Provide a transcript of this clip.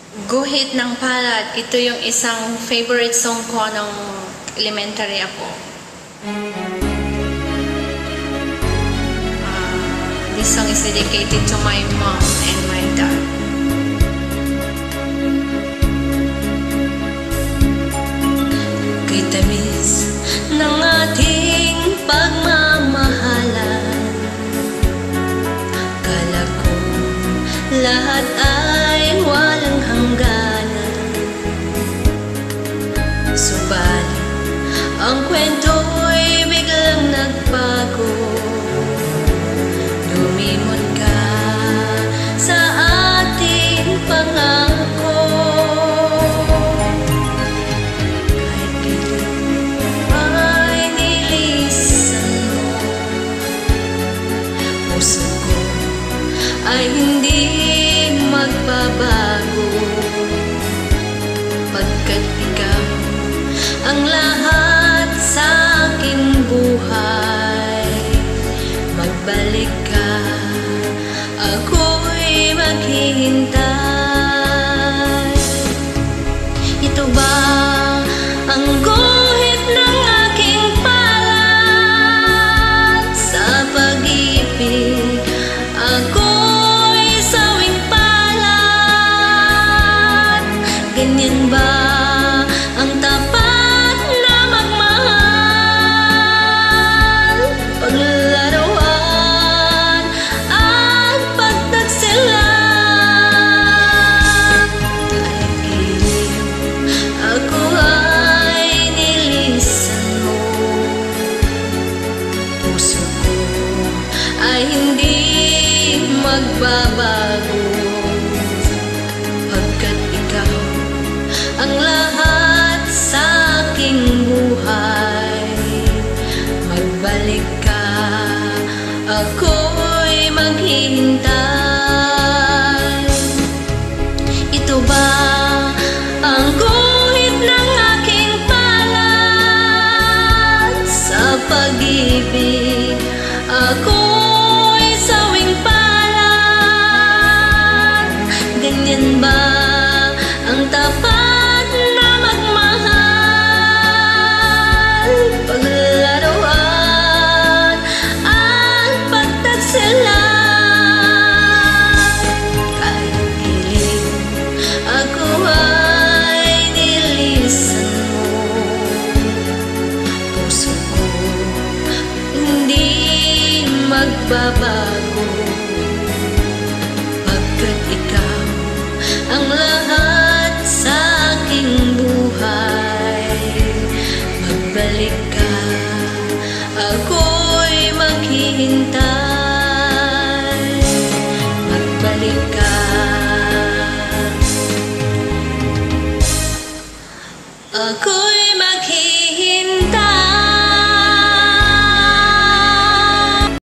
Guhit ng Palad, ito yung isang favorite song ko nung elementary ako. This song is dedicated to my mom and my dad. Kay tamis ng ating pagmamahalan, kala ko lahat ay walang hangganan. Subalit ang kwento'y biglang nagbago. Lumimot ka sa ating pangako. Kahit pilit ay nilisan mo, puso ko ay hindi magbabago. Pagkat ikaw ang lahat sa aking buhay, magbalik ka, ako'y maghihintay. Ito ba ang guhit ng aking palad? Sa pag-ibig ako'y sawing palad. Ganyan ba ang tapat na magmahal? Paglalaroan at pagtagsilan. Kahit giliw ako ay nilisan mo, puso ko ay hindi magbabago. Pagkat ikaw ang lahat sa aking buhay, magbalik ka, ako'y maghihintay. Ito ba ang guhit ng aking palad? Sa pag-ibig ako'y sawing palad. Ganyan ba ang tapat na magmahal? Paglalaroan at pagtagsilan. Kahit giliw ako ay nilisan mo, puso ko hindi magbabago. Pagkat ikaw ang lahat sa aking buhay, magbalik ka, ako'y maghihintay. Magbalik ka, ako'y maghihintay.